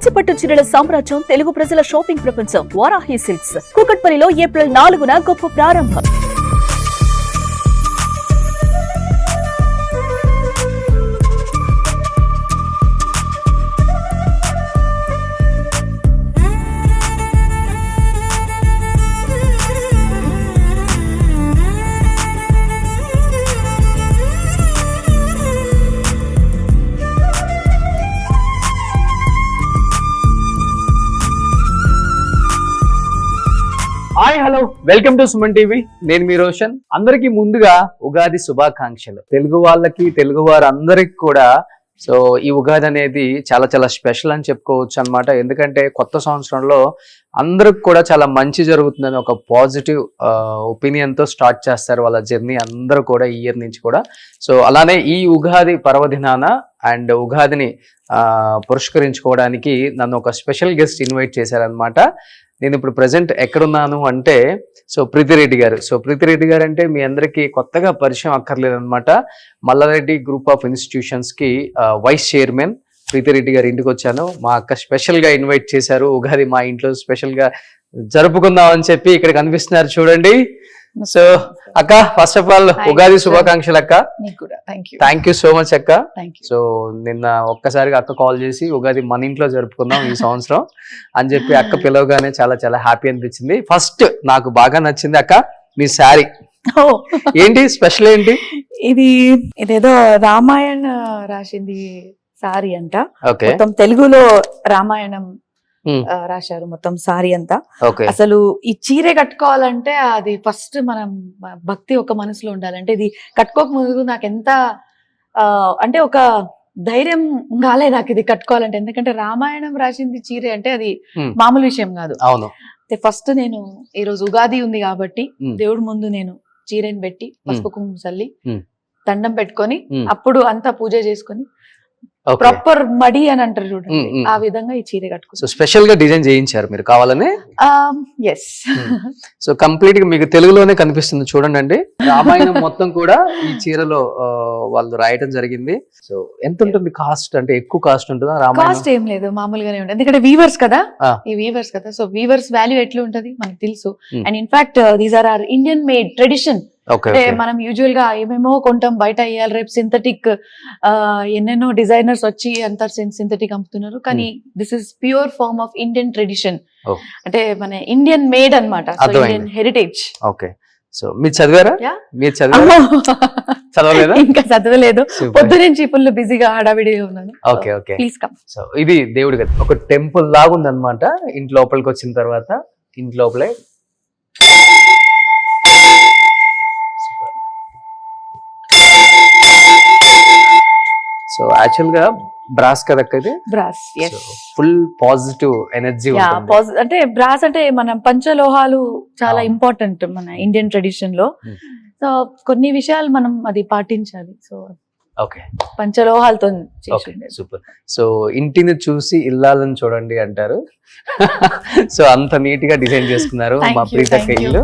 కంచిపట్టు చీరల సామ్రాజ్యం, తెలుగు ప్రజల షాపింగ్ ప్రపంచం వారాహి సిల్క్స్. కూకట్పల్లిలో ఏప్రిల్ 4న గొప్ప ప్రారంభం. Hi hello welcome to Suman TV. నేను మీ రోషన్. అందరికి ముందుగా ఉగాది శుభాకాంక్షలు. తెలుగు వాళ్ళకి, తెలుగు వారందరికి కూడా సో ఈ ఉగాది అనేది చాలా చాలా స్పెషల్ అని చెప్పుకోవచ్చు అన్నమాట. ఎందుకంటే కొత్త సంవత్సరంలో అందరికి కూడా చాలా మంచి జరుగుతుందని ఒక పాజిటివ్ ఒపీనియన్ తో స్టార్ట్ చేస్తారు వాళ్ళ జర్నీ అందరూ కూడా ఈ ఇయర్ నుంచి కూడా. సో అలానే ఈ ఉగాది పర్వదినాన అండ్ ఉగాదిని పురస్కరించుకోవడానికి నన్ను ఒక స్పెషల్ గెస్ట్ ఇన్వైట్ చేశారనమాట. నేను ఇప్పుడు ప్రజెంట్ ఎక్కడున్నాను అంటే సో ప్రీతిరెడ్డి గారు. సో ప్రీతిరెడ్డి గారు అంటే మీ అందరికీ కొత్తగా పరిచయం అక్కర్లేదన్నమాట. మల్లారెడ్డి గ్రూప్ ఆఫ్ ఇన్స్టిట్యూషన్స్ కి వైస్ చైర్మన్ ప్రీతిరెడ్డి గారి ఇంటికి వచ్చాను. మా అక్క స్పెషల్ గా ఇన్వైట్ చేశారు. ఉగాది మా ఇంట్లో స్పెషల్ గా జరుపుకుందాం అని చెప్పి ఇక్కడ కనిపిస్తున్నారు చూడండి. సో అక్క, ఫస్ట్ ఆఫ్ ఆల్ ఉగాది శుభాకాంక్షలు అక్క. థ్యాంక్ యూ సో మచ్ అక్క. సో నిన్న ఒక్కసారిగా అక్క కాల్ చేసి ఉగాది మన ఇంట్లో జరుపుకుందాం ఈ సంవత్సరం అని చెప్పి అక్క పిలవగానే చాలా చాలా హ్యాపీ అనిపించింది. ఫస్ట్ నాకు బాగా నచ్చింది అక్క మీ శారీ. ఏంటి స్పెషల్ ఏంటి? ఇదేదో రామాయణ రాసింది సారీ అంట. ఓకే, మొత్తం తెలుగులో రామాయణం రాశారు మొత్తం సారీ అంతా. అసలు ఈ చీర కట్టుకోవాలంటే అది ఫస్ట్ మనం భక్తి ఒక మనసులో ఉండాలంటే ఇది కట్టుకోక ముందు నాకు ఎంత అంటే ఒక ధైర్యం కాలే నాకు ఇది కట్టుకోవాలంటే. ఎందుకంటే రామాయణం రాసింది చీర అంటే అది మామూలు విషయం కాదు. అవును. ఫస్ట్ నేను ఈ రోజు ఉగాది ఉంది కాబట్టి దేవుడి ముందు నేను చీరని పెట్టి పసుపు కుంకుమ చల్లి దండం పెట్టుకొని అప్పుడు అంతా పూజ చేసుకొని ప్రాపర్ మడి అని అంటారు చూడండి, ఆ విధంగా ఈ చీర కట్టుకో. సో స్పెషల్ గా డిజైన్ చేయించారు మీరు కావాలని? ఎస్. సో కంప్లీట్ గా మీకు తెలుగులోనే కనిపిస్తుంది చూడండి అండి. రామాయణం మొత్తం కూడా ఈ చీరలో వాళ్ళు రాయటం జరిగింది. సో ఎంత ఉంటుంది కాస్ట్? అంటే ఎక్కువ కాస్ట్ ఉంటుందా? రామాయణం కాస్ట్ ఏం లేదు, మామూలుగానే ఉంటుంది. ఎందుకంటే వీవర్స్ కదా, ఈ వీవర్స్ కదా. సో వీవర్స్ వాల్యూ ఎట్లా ఉంటది మనకు తెలుసు. And in fact these are are Indian made tradition. అంటే మనం యూజువల్ గా ఏమేమో కొంటాం బయట ఇయ్యాలి, రేపు సింథటిక్ ఎన్నెన్నో డిజైనర్స్ వచ్చి అంత సింథటిక్ అమ్ముతున్నారు. కానీ this is pure form of Indian tradition. అంటే మన ఇండియన్ మేడ్ అన్నమాట, ఇండియన్ హెరిటేజ్. ఓకే. సో మీరు చదివారా? మీరు చదవలేదా? ఇంకా చదవలేదు, పొద్దు నుంచి ఫుల్ బిజీగా హడావిడిగా ఉన్నాను. Okay okay, please come. So ఇది దేవుడి గది, ఒక టెంపుల్ లాగా ఉంది అనమాట. ఇంటి లోపలికి వచ్చిన తర్వాత ఇంటి లోపలే సో యాక్చువల్ గా బ్రాస్ కదా ఇది? Brass, full positive energy. అంటే బ్రాస్ అంటే మన పంచలోహాలు చాలా ఇంపార్టెంట్ మన ఇండియన్ ట్రెడిషన్ లో. సో కొన్ని విషయాలు మనం అది పాటించాలి. సో ఓకే, పంచలోహాలతో సూపర్. సో ఇంటిని చూసి ఇల్లాలని చూడండి అంటారు. సో అంత నీట్ గా డిజైన్ చేసుకున్నారు మా ప్రీతక్క ఇల్లు.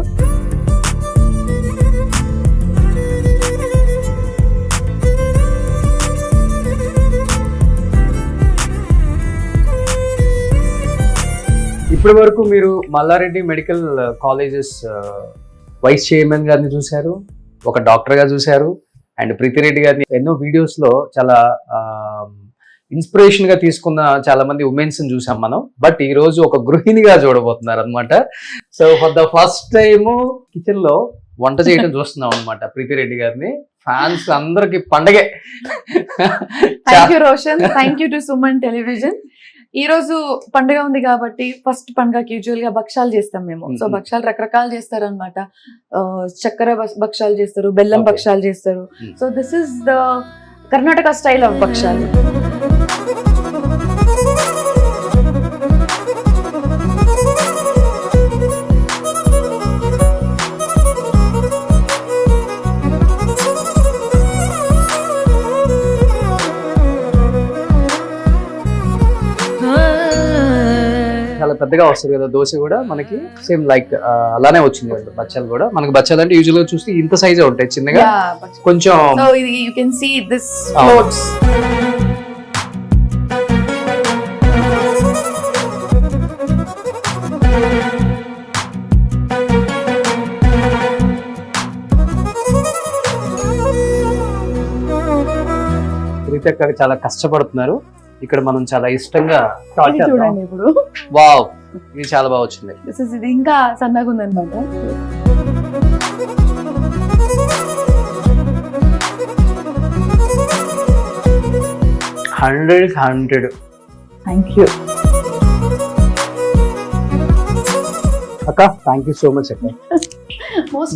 ఇప్పటి వరకు మీరు Mallareddy medical colleges vice chairman గారిని చూశారు, ఒక డాక్టర్ గా చూశారు, అండ్ ప్రీతిరెడ్డి గారిని ఎన్నో వీడియోస్ లో చాలా ఇన్స్పిరేషన్ గా తీసుకున్న చాలా మంది ఉమెన్స్ ని చూసాం మనం. బట్ ఈ రోజు ఒక గృహిణిగా చూడబోతున్నారు అనమాట. So for the first time kitchen లో వంట చేయడం చూస్తున్నాం అనమాట ప్రీతిరెడ్డి గారిని. ఫ్యాన్స్ అందరికి పండగే. Thank you Roshan, thank you to Suman television. ఈ రోజు పండుగ ఉంది కాబట్టి ఫస్ట్ పండుగకి యూజువల్ గా భక్షాలు చేస్తాం మేము. సో భక్షాలు రకరకాలు చేస్తారు అనమాట. చక్కెర భక్షాలు చేస్తారు, బెల్లం భక్షాలు చేస్తారు. So this is the Karnataka style of భక్షాలు. చాలా పెద్దగా వస్తుంది కదా దోశ కూడా మనకి. సేమ్ లైక్ అలానే వచ్చింది కదా బచ్చాలు కూడా. మనకి బచ్చాలు అంటే యూజువల్ గా చూస్తే ఇంత సైజే ఉంటాయి, చిన్నగా కొంచెం. You can see this floats. Sunitha చాలా కష్టపడుతున్నారు. ఇక్కడ మనం చాలా ఇష్టంగా ఇది చూడండి ఇప్పుడు వావ్, ఇది చాలా బాగా వచ్చింది. ఇది ఇంకా సన్నగా ఉందన్నమాట. 100 థ్యాంక్ యూ అక్క, థ్యాంక్ యూ సో మచ్ అక్క.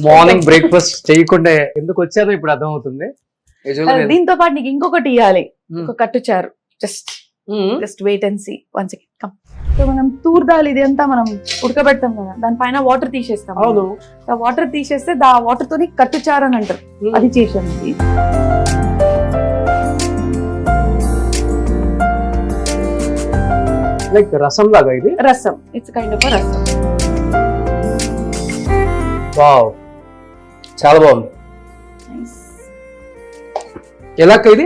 మార్నింగ్ బ్రేక్ఫాస్ట్ చేయకుండా ఎందుకు వచ్చారో ఇప్పుడు అర్థమవుతుంది. దీంతో పాటు నీకు ఇంకొకటి ఇవ్వాలి, ఒక కట్టుచారు. Just wait and see one second come. So మనం తూర్దాలు ఇది అంతా మనం ఉడకబెడతాం కదా, దానిపైన వాటర్ తీసేస్తాం. అవును, ఆ వాటర్ తీసేస్తే ఆ వాటర్ తోని కట్టుచారు అని అంటారు. అది చేసాను. ఇది లైక్ రసం లాగా, ఇది రసం. ఇట్స్ కైండ్ ఆఫ్ రసం. వావ్, చాలా బాగుంది. ఎలా ఇది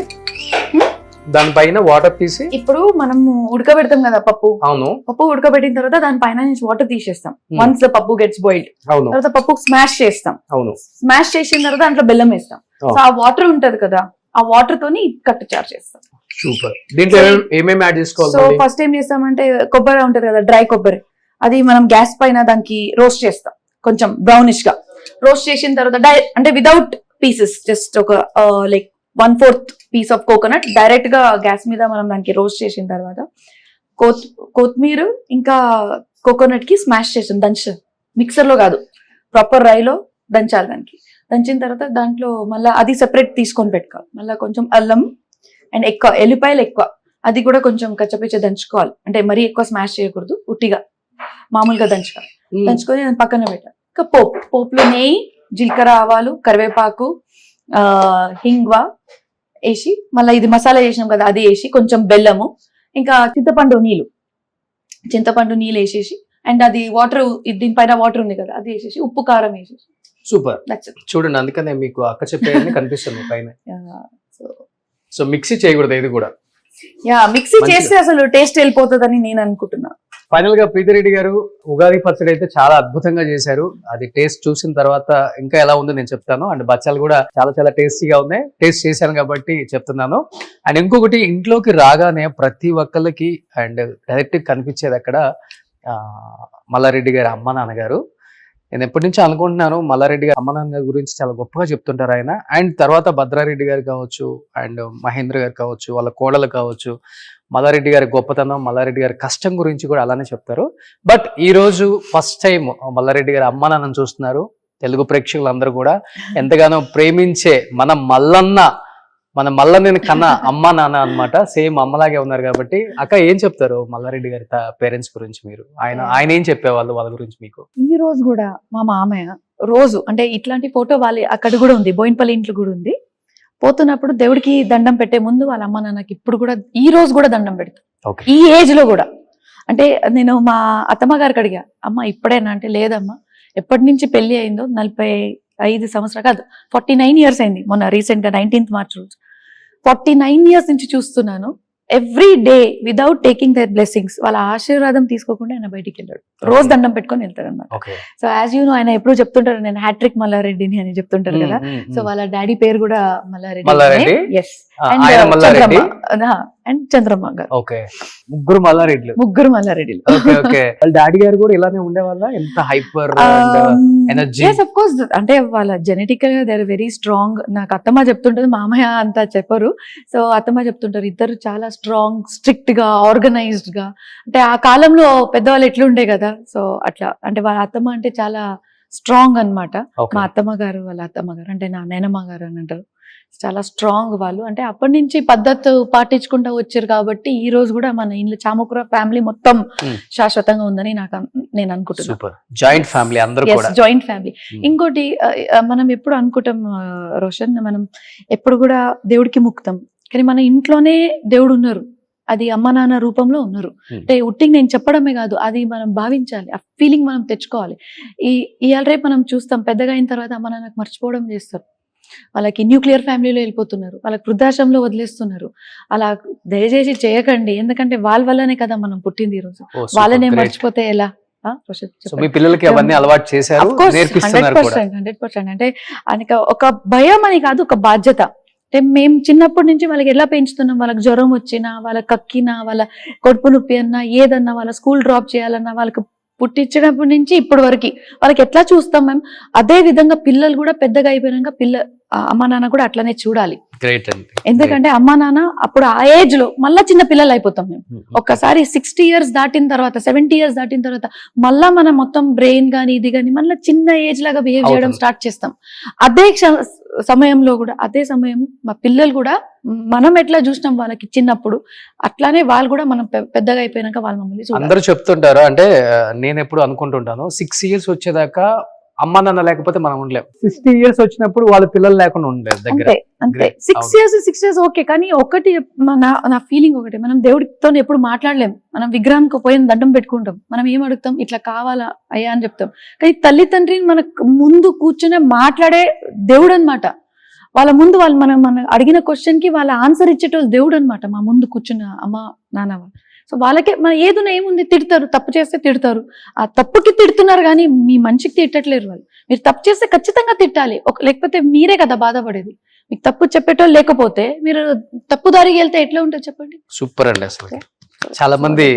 దానిపైన వాటర్ తీసి ఇప్పుడు మనం ఉడకబెడతాం కదా పప్పు. అవును, పప్పు ఉడకబెట్టిన తర్వాత దానిపైన నుంచి వాటర్ తీసేస్తాం. వన్స్ ద పప్పు గెట్స్ బాయిల్డ్, అవును, తర్వాత పప్పు స్మాష్ చేస్తాం. అవును, స్మాష్ చేసిన తర్వాత దాంట్లో బెల్లం వేస్తాం. సో ఆ వాటర్ ఉంటది కదా, ఆ వాటర్ తోని కట్టుచారు చేస్తాం. సూపర్. దీంట్లో ఏమేమి యాడ్ చేసుకోవాలి? సో ఫస్ట్ ఏం చేస్తామంటే కొబ్బరి ఉంటది కదా, డ్రై కొబ్బరి, అది మనం గ్యాస్ పైన దానికి రోస్ట్ చేస్తాం. కొంచెం బ్రౌనిష్ గా రోస్ట్ చేసిన తర్వాత అంటే వితౌట్ పీసెస్, జస్ట్ ఒక like 1/4 piece of coconut direct గా గ్యాస్ మీద మనం దానికి రోస్ట్ చేసిన తర్వాత కొత్తిమీర ఇంకా కోకోనట్ కి స్మాష్ చేసాం. మిక్సర్ లో కాదు, ప్రాపర్ రైలో దంచాలి. దానికి దంచిన తర్వాత దాంట్లో మళ్ళీ అది సెపరేట్ తీసుకొని పెట్టుకోవాలి. మళ్ళీ కొంచెం అల్లం అండ్ ఎక్కువ ఎల్లిపాయలు ఎక్కువ, అది కూడా కొంచెం కచ్చపిచ్చ దంచుకోవాలి. అంటే మరీ ఎక్కువ స్మాష్ చేయకూడదు, ఉట్టిగా మామూలుగా దంచుకోవాలి. దంచుకొని పక్కన పెట్టాలి. ఇంకా పోపులో నెయ్యి, జీలకర్ర, ఆవాలు, కరివేపాకు, హింగ్వా వేసి మళ్ళీ ఇది మసాలా చేసినాం కదా అది వేసి కొంచెం బెల్లము, ఇంకా చింతపండు నీళ్ళు వేసేసి అండ్ అది వాటర్, దీనిపైన వాటర్ ఉంది కదా అది వేసేసి ఉప్పు కారం వేసేసి. సూపర్. చూడండి, అందుకనే మీకు అక్క చెప్పేది కనిపిస్తుంది పైన. సో మిక్సీ చేయకూడదు ఇది కూడా. మిక్సీ చేస్తే అసలు టేస్ట్ వెళ్ళిపోతుందని నేను అనుకుంటున్నా. ఫైనల్ గా ప్రీతిరెడ్డి గారు ఉగాది పచ్చడి అయితే చాలా అద్భుతంగా చేశారు. అది టేస్ట్ చూసిన తర్వాత ఇంకా ఎలా ఉందో నేను చెప్తాను. అండ్ బచ్చాలు కూడా చాలా చాలా టేస్టీగా ఉన్నాయి. టేస్ట్ చేశాను కాబట్టి చెప్తున్నాను. అండ్ ఇంకొకటి, ఇంట్లోకి రాగానే ప్రతి ఒక్కళ్ళకి అండ్ డైరెక్ట్ కనిపించేది అక్కడ మల్లారెడ్డి గారి అమ్మ నాన్నగారు. నేను ఎప్పటి నుంచో అనుకుంటున్నాను, మల్లారెడ్డి గారి అమ్మ నాన్న గురించి చాలా గొప్పగా చెప్తుంటారు ఆయన. అండ్ తర్వాత భద్రారెడ్డి గారు కావచ్చు, అండ్ మహేంద్ర గారు కావచ్చు, వాళ్ళ కోడలు కావచ్చు, మల్లారెడ్డి గారి గొప్పతనం, మల్లారెడ్డి గారి కష్టం గురించి కూడా అలానే చెప్తారు. బట్ ఈ రోజు ఫస్ట్ టైం మల్లారెడ్డి గారి అమ్మ నాన్నని చూస్తున్నారు. తెలుగు ప్రేక్షకులందరూ కూడా ఎంతగానో ప్రేమించే మన మల్లన్నని కన్నా అమ్మ నాన్న అన్నమాట. సేమ్ అమ్మలాగే ఉన్నారు కాబట్టి అక్క ఏం చెప్తారు మల్లారెడ్డి గారి పేరెంట్స్ గురించి? మీరు ఆయన ఏం చెప్పేవాళ్ళు వాళ్ళ గురించి మీకు? ఈ రోజు కూడా మా మామయ్య రోజు, అంటే ఇట్లాంటి ఫోటో వాళ్ళ అక్కడ కూడా ఉంది, బోయినపల్లి ఇంట్లో కూడా ఉంది. పోతున్నప్పుడు దేవుడికి దండం పెట్టే ముందు వాళ్ళ అమ్మ నాన్నకి ఇప్పుడు కూడా ఈ రోజు కూడా దండం పెడతాం, ఈ ఏజ్ లో కూడా. అంటే నేను మా అత్తమ్మ గారికి అడిగా, అమ్మ ఇప్పుడేనా అంటే లేదమ్మా, ఎప్పటి నుంచి పెళ్లి అయిందో 45 సంవత్సరాలు కాదు 49 ఇయర్స్ అయింది. మొన్న రీసెంట్ గా 19th మార్చ్ రోజు 49 ఇయర్స్ నుంచి చూస్తున్నాను. Every day without taking their blessings, వాళ్ళ ఆశీర్వాదం తీసుకోకుండా ఆయన బయటికి వెళ్ళాడు. రోజు దండం పెట్టుకొని వెళ్తాడు అనమాట. సో యాజ్ యూ నో, ఆయన ఎప్పుడు చెప్తుంటారు నేను హ్యాట్రిక్ మల్లారెడ్డిని అని చెప్తుంటారు కదా. సో వాళ్ళ డాడీ పేరు కూడా మల్లారెడ్డి. ఎస్, అండ్ చంద్రమ్మ గారు. ముగ్గురు మల్లారెడ్డిలు. వాళ్ళ డాడీ గారు కూడా ఇలానే ఉండేవాళ్ళ? ఎంత హైపర్ ఎనర్జీ? ఆఫ్ కోర్స్, అంటే వాళ్ళ జెనెటికల్ గా దే ఆర్ వెరీ స్ట్రాంగ్. నాకు అత్తమ్మ చెప్తుంటది, మామయ్య అంతా చెప్పరు. సో అత్తమ్మ చెప్తుంటారు ఇద్దరు చాలా స్ట్రాంగ్, స్ట్రిక్ట్ గా, ఆర్గనైజ్డ్ గా. అంటే ఆ కాలంలో పెద్దవాళ్ళు ఎట్లుండే కదా, సో అట్లా. అంటే వాళ్ళ అత్తమ్మ అంటే చాలా స్ట్రాంగ్ అన్నమాట. మా అత్తమ్మ గారు, వాళ్ళ అత్తమ్మ గారు అంటే నా నేనమ్మ గారు అని అంటారు. చాలా స్ట్రాంగ్ వాళ్ళు. అంటే అప్పటి నుంచి పద్ధతి పాటించుకుంటూ వచ్చారు కాబట్టి ఈ రోజు కూడా మన ఇంట్లో చామకుర ఫ్యామిలీ మొత్తం శాశ్వతంగా ఉందని నేను అనుకుంటున్నాను. జాయింట్ ఫ్యామిలీ, అందరూ కూడా జాయింట్ ఫ్యామిలీ. ఇంకోటి మనం ఎప్పుడు అనుకుంటాం రోషన్, మనం ఎప్పుడు కూడా దేవుడికి ముక్తం, కానీ మన ఇంట్లోనే దేవుడు ఉన్నారు, అది అమ్మ నాన్న రూపంలో ఉన్నారు. అంటే ఉట్టికి నేను చెప్పడమే కాదు, అది మనం భావించాలి, ఆ ఫీలింగ్ మనం తెచ్చుకోవాలి. ఇవాళ రేపు మనం చూస్తాం, పెద్దగా అయిన తర్వాత అమ్మ నాన్నకు మర్చిపోవడం చేస్తారు. వాళ్ళకి న్యూక్లియర్ ఫ్యామిలీలో వెళ్ళిపోతున్నారు, వాళ్ళకి వృద్ధాశ్రమంలో వదిలేస్తున్నారు. అలా దయచేసి చేయకండి, ఎందుకంటే వాళ్ళ వల్లనే కదా మనం పుట్టింది ఈ రోజు. వాళ్ళనే మర్చిపోతే ఎలా? మీ పిల్లలకి అవన్నీ అలవాటు చేశారు, నేర్పిస్తున్నారు కూడా. 100%. అంటే ఆయనకి ఒక భయం అని కాదు, ఒక బాధ్యత. అంటే మేము చిన్నప్పటి నుంచి వాళ్ళకి ఎలా పెంచుతున్నాం, వాళ్ళకి జ్వరం వచ్చినా, వాళ్ళకి కక్కినా, వాళ్ళ కడుపు నొప్పి అన్నా, ఏదన్నా, వాళ్ళ స్కూల్ డ్రాప్ చేయాలన్నా, వాళ్ళకి పుట్టించినప్పటి నుంచి ఇప్పటి వరకు వాళ్ళకి ఎట్లా చూస్తాం మేము, అదే విధంగా పిల్లలు కూడా పెద్దగా అయిపోయినాక అమ్మా నాన్న కూడా అట్లనే చూడాలి. ఎందుకంటే అమ్మా నాన్న అప్పుడు ఆ ఏజ్ లో మళ్ళా చిన్న పిల్లలు అయిపోతాం మేము. ఒక్కసారి 60 years దాటిన తర్వాత, 70 years దాటిన తర్వాత మళ్ళా మనం మొత్తం బ్రెయిన్ గానీ ఇది గానీ మళ్ళీ చిన్న ఏజ్ లాగా బిహేవ్ చేయడం స్టార్ట్ చేస్తాం. అదే సమయంలో కూడా, అదే సమయం మా పిల్లలు కూడా మనం ఎట్లా చూసినాం వాళ్ళకి చిన్నప్పుడు, అట్లానే వాళ్ళు కూడా మనం పెద్దగా అయిపోయినాక వాళ్ళు మమ్మల్ని అందరూ చెప్తుంటారు. అంటే నేను ఎప్పుడు అనుకుంటుంటాను, 6 years వచ్చేదాకా అమ్మ నాన్న లేకపోతే మనం ఉండలేము, 60 years వచ్చినప్పుడు వాళ్ళ పిల్లలు లేకుండా ఉండలేదు దగ్గర. అంతే 6 years ఓకే. కానీ ఒకటి నా ఫీలింగ్ ఒకటి, మనం దేవుడితో ఎప్పుడు మాట్లాడలేం. మనం విగ్రహానికి పోయిన దండం పెట్టుకుంటాం, మనం ఏం అడుగుతాం, ఇట్లా కావాలా అయ్యా అని చెప్తాం. కానీ తల్లి తండ్రిని మనకు ముందు కూర్చునే మాట్లాడే దేవుడు అనమాట. వాళ్ళ ముందు వాళ్ళు మనం అడిగిన క్వశ్చన్ కి వాళ్ళ ఆన్సర్ ఇచ్చేటోళ్ళు దేవుడు అనమాట, మా ముందు కూర్చున్న అమ్మ నాన్న వాళ్ళు. సో వాళ్ళకే మన ఏదున్నా ఏముంది, తిడతారు, తప్పు చేస్తే తిడతారు. ఆ తప్పుకి తిడుతున్నారు కానీ మీ మంచికి తిట్టట్లేరు వాళ్ళు. మీరు తప్పు చేస్తే ఖచ్చితంగా తిట్టాలి, లేకపోతే మీరే కదా బాధపడేది. మీకు తప్పు చెప్పేటోళ్ళు లేకపోతే మీరు తప్పు దారికి వెళ్తే ఎట్లా ఉంటుంది చెప్పండి. సూపర్ అండి. అసలు చాలా మంది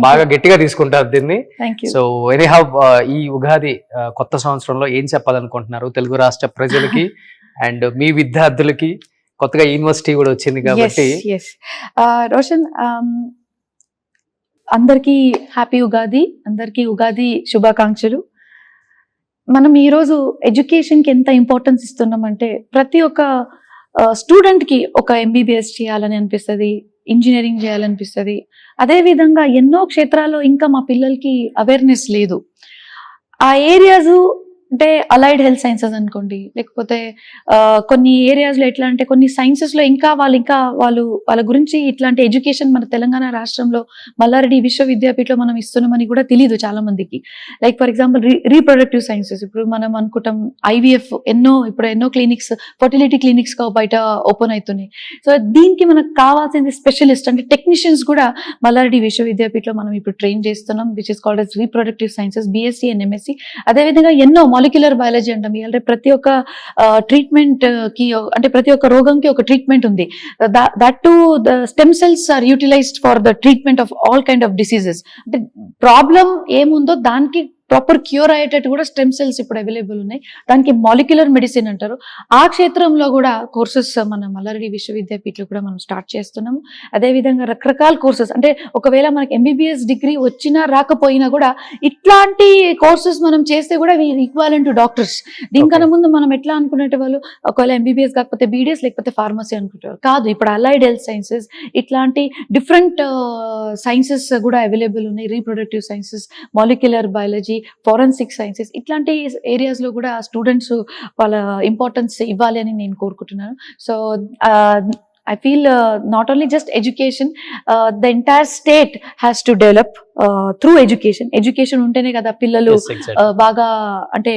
బాగా గట్టిగా తీసుకుంటారు దీన్ని. సో ఎనీహౌ ఈ ఉగాది కొత్త సంవత్సరంలో ఏం చెప్పాలనుకుంటున్నారు తెలుగు రాష్ట్ర ప్రజలకి అండ్ మీ విద్యార్థులకి? కొత్తగా యూనివర్సిటీ కూడా వచ్చింది కాబట్టి. రోషన్, అందరికీ హ్యాపీ ఉగాది, అందరికీ ఉగాది శుభాకాంక్షలు. మనం ఈరోజు ఎడ్యుకేషన్కి ఎంత ఇంపార్టెన్స్ ఇస్తున్నామంటే, ప్రతి ఒక్క స్టూడెంట్కి ఒక MBBS చేయాలని అనిపిస్తుంది, ఇంజనీరింగ్ చేయాలనిపిస్తుంది. అదేవిధంగా ఎన్నో క్షేత్రాల్లో ఇంకా మా పిల్లలకి అవేర్నెస్ లేదు. ఆ ఏరియాస్ అంటే అలైడ్ హెల్త్ సైన్సెస్ అనుకోండి, లేకపోతే కొన్ని ఏరియాస్లో ఎట్లా అంటే కొన్ని సైన్సెస్లో ఇంకా వాళ్ళ గురించి ఇట్లాంటి ఎడ్యుకేషన్ మన తెలంగాణ రాష్ట్రంలో మల్లారెడ్డి విశ్వవిద్యాపీఠంలో మనం ఇస్తున్నామని కూడా తెలియదు చాలా మందికి. Like for example reproductive sciences. ఇప్పుడు మనం అనుకుంటాం IVF, ఎన్నో క్లినిక్స్, ఫర్టిలిటీ క్లినిక్స్ బయట ఓపెన్ అవుతున్నాయి. సో దీనికి మనకు కావాల్సింది స్పెషలిస్ట్ అంటే టెక్నీషియన్స్ కూడా మల్లారెడ్డి విశ్వవిద్యాపీఠంలో మనం ఇప్పుడు ట్రైన్ చేస్తున్నాం, which is called as reproductive sciences, BSc and MSc. అదేవిధంగా ఎన్నో మాలిక్యులర్ బయాలజీ అంటాం. అంటే ప్రతి ఒక్క ట్రీట్మెంట్ కి, అంటే ప్రతి ఒక్క రోగంకి ఒక ట్రీట్మెంట్ ఉంది. That to the stem cells are utilized for the treatment of all kind of diseases. అంటే ప్రాబ్లం ఏముందో దానికి ప్రాపర్ క్యూర్ అయ్యేటట్టు కూడా స్టెమ్ సెల్స్ ఇప్పుడు అవైలబుల్ ఉన్నాయి. దానికి మాలిక్యులర్ మెడిసిన్ అంటారు. ఆ క్షేత్రంలో కూడా కోర్సెస్ మన మల్లారెడ్డి విశ్వవిద్యాపీఠంలో కూడా మనం స్టార్ట్ చేస్తున్నాము. అదేవిధంగా రకరకాల కోర్సెస్, అంటే ఒకవేళ మనకి MBBS డిగ్రీ వచ్చినా రాకపోయినా కూడా ఇట్లాంటి కోర్సెస్ మనం చేస్తే కూడా ఈక్వాలెంట్ టు డాక్టర్స్. దీనికన్నా ముందు మనం ఎట్లా అనుకునేట వాళ్ళు, ఒకవేళ MBBS కాకపోతే BDS లేకపోతే ఫార్మసీ అనుకుంటారు. కాదు, ఇప్పుడు అలైడ్ హెల్త్ సైన్సెస్, ఇట్లాంటి డిఫరెంట్ సైన్సెస్ కూడా అవైలబుల్ ఉన్నాయి. Reproductive sciences, molecular biology, forensic sciences, ఇట్లాంటి ఏరియాస్ లో కూడా స్టూడెంట్స్ వాళ్ళ ఇంపార్టెన్స్ ఇవ్వాలి అని నేను కోరుకుంటున్నాను. So I feel not only just education, the entire state has to develop through education. Education ఉంటేనే కదా పిల్లలు బాగా, అంటే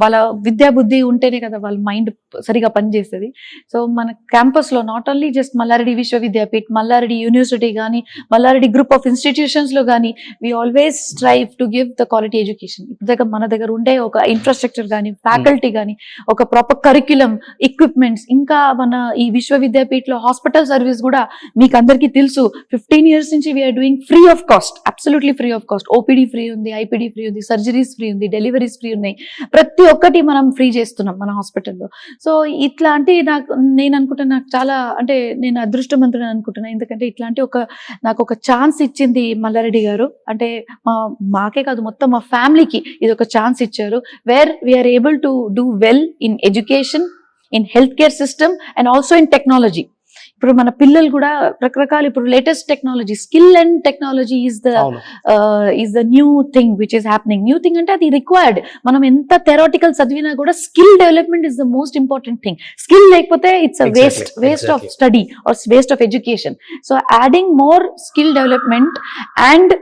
వాళ్ళ విద్యా బుద్ధి ఉంటేనే కదా వాళ్ళ మైండ్ సరిగా పనిచేస్తుంది. సో మన క్యాంపస్ లో not only just Mallareddy Vishwavidyapeeth, Mallareddy university కానీ, మల్లారెడ్డి గ్రూప్ ఆఫ్ ఇన్స్టిట్యూషన్స్ లో కానీ, we always strive to give the quality education. మన దగ్గర ఉండే ఒక ఇన్ఫ్రాస్ట్రక్చర్ కానీ, ఫ్యాకల్టీ కానీ, ఒక ప్రాపర్ కరిక్యులం, ఎక్విప్మెంట్స్, ఇంకా మన ఈ విశ్వవిద్యాపీఠ్ హాస్పిటల్ సర్వీస్ కూడా మీకు అందరికీ తెలుసు. 15 years నుంచి we are doing free of cost, absolutely free of cost. OPD free ఉంది, IPD ఫ్రీ ఉంది, సర్జరీస్ ఫ్రీ ఉంది, డెలివరీస్ ఫ్రీ ఉన్నాయి. ప్రతి ఒక్కటి మనం ఫ్రీ చేస్తున్నాం మన హాస్పిటల్లో. సో ఇట్లాంటి నేను అనుకుంటున్నా, నాకు చాలా, అంటే నేను అదృష్టవంతుని అనుకుంటున్నా. ఎందుకంటే ఇట్లాంటి నాకు ఒక ఛాన్స్ ఇచ్చింది మల్లారెడ్డి గారు. అంటే మాకే కాదు, మొత్తం మా ఫ్యామిలీకి ఇది ఒక ఛాన్స్ ఇచ్చారు. Where we are able to do well in education, in healthcare system and also in technology. ఇప్పుడు మన పిల్లలు కూడా రకరకాల, ఇప్పుడు latest technology, skill and technology is the new thing which is happening. New thing అంటే అది రిక్వైర్డ్. మనం ఎంత థెరాటికల్ చదివినా కూడా skill development is the most important thing. Skill లేకపోతే it's waste of study or waste of education. So adding more skill development and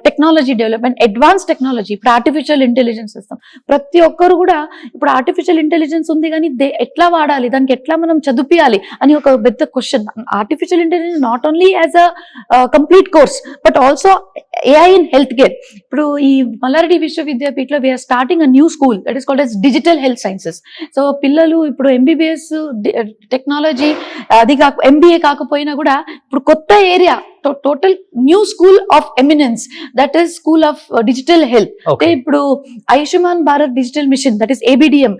technology development, advance technology. ఇప్పుడు artificial intelligence ఇస్తాం. ప్రతి ఒక్కరు కూడా ఇప్పుడు ఆర్టిఫిషియల్ ఇంటెలిజెన్స్ ఉంది కానీ ఎట్లా వాడాలి, దానికి ఎట్లా మనం చదివియాలి అని ఒక పెద్ద question. Artificial intelligence not only as a complete course but also AI in healthcare. ఇప్పుడు ఈ మల్లారెడ్డి విశ్వవిద్యాపీఠలో we are starting a new school that is called as digital health sciences. So పిల్లలు ఇప్పుడు MBBS టెక్నాలజీ అది కాక MBA కాకపోయినా కూడా ఇప్పుడు కొత్త area total new school of eminence that is school of digital health. అంటే ఇప్పుడు Ayushman Bharat digital mission that is ABDM,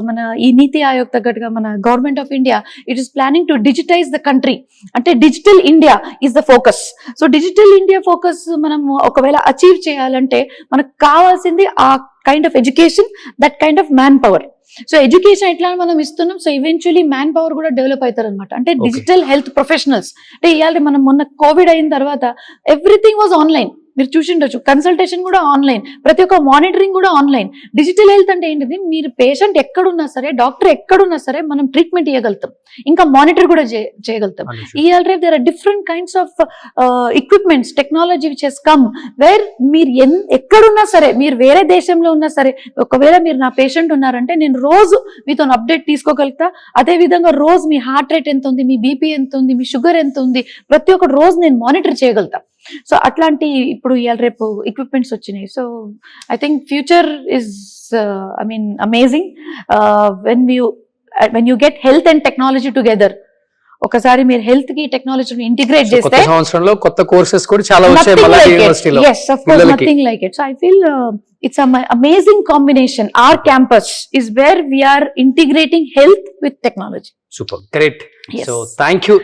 మన ఈ నీతి ఆయోగ్ తగ్గట్టుగా మన government of India it is planning to digitize the country. అంటే digital India is the focus. So digital India focus మనం ఒకవేళ achieve చేయాలంటే మనకు కావాల్సింది ఆ kind of education, that kind of man power. So education ఎట్లా మనం ఇస్తున్నాం, సో ఈవెన్చువలీ మ్యాన్ పవర్ కూడా డెవలప్ అవుతారు అనమాట. అంటే డిజిటల్ హెల్త్ ప్రొఫెషనల్స్. అంటే ఇవాళ మనం మొన్న కోవిడ్ అయిన తర్వాత ఎవ్రీథింగ్ వాజ్ ఆన్లైన్. మీరు చూసిండొచ్చు, కన్సల్టేషన్ కూడా ఆన్లైన్, ప్రతి ఒక్క మానిటరింగ్ కూడా ఆన్లైన్. డిజిటల్ హెల్త్ అంటే ఏంటిది, మీరు పేషెంట్ ఎక్కడున్నా సరే, డాక్టర్ ఎక్కడున్నా సరే మనం ట్రీట్మెంట్ ఇవ్వగలుగుతాం, ఇంకా మానిటర్ కూడా చేయగలుగుతాం. ఇవాళ రేపు there are different kinds of equipments, technology which has come where మీరు ఎక్కడున్నా సరే, మీరు వేరే దేశంలో ఉన్నా సరే, ఒకవేళ మీరు నా పేషెంట్ ఉన్నారంటే నేను రోజు మీతో అప్డేట్ తీసుకోగలుగుతా. అదే విధంగా రోజు మీ హార్ట్ రేట్ ఎంత ఉంది, మీ బీపీ ఎంత ఉంది, మీ షుగర్ ఎంత ఉంది, ప్రతి ఒక్క రోజు నేను మానిటర్ చేయగలుగుతా. సో అట్లాంటి ఇప్పుడు ఇవాళ రేపు ఎక్విప్మెంట్స్ వచ్చినాయి. So I think future is amazing when you get health and technology together. ఒకసారి మీరు హెల్త్ కి టెక్నాలజీని ఇంటిగ్రేట్ చేస్తే సంవత్సరంలో కొత్త కోర్సెస్ కూడా చాలా వచ్చాయి మల్లారెడ్డి యూనివర్సిటీలో. yes of course, nothing like it. So I feel it's an amazing combination. Our campus is where we are integrating health with technology. Super great. Yes. So thank you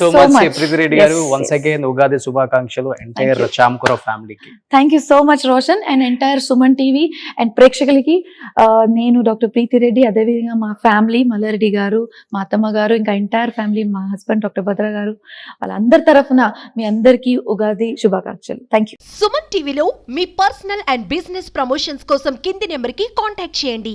so much Preeti Reddy garu. Once again Ugadi Shubhakankshalu entire Chamkura family ki. Thank you so much Roshan and entire Suman TV and ప్రేక్షకులకి. నేను doctor ప్రీతి రెడ్డి, అదేవిధంగా మా family Mallareddy గారు, మా అత్తమ్మ గారు, ఇంకా entire family, మా హస్బెండ్ డాక్టర్ భద్ర గారు, వాళ్ళందరి తరఫున మీ అందరికీ ఉగాది శుభాకాంక్షలు. Thank you. సుమన్ టీవీలో మీ పర్సనల్ అండ్ బిజినెస్ ప్రమోషన్స్ కోసం కింది నెంబర్కి కాంటాక్ట్ చేయండి.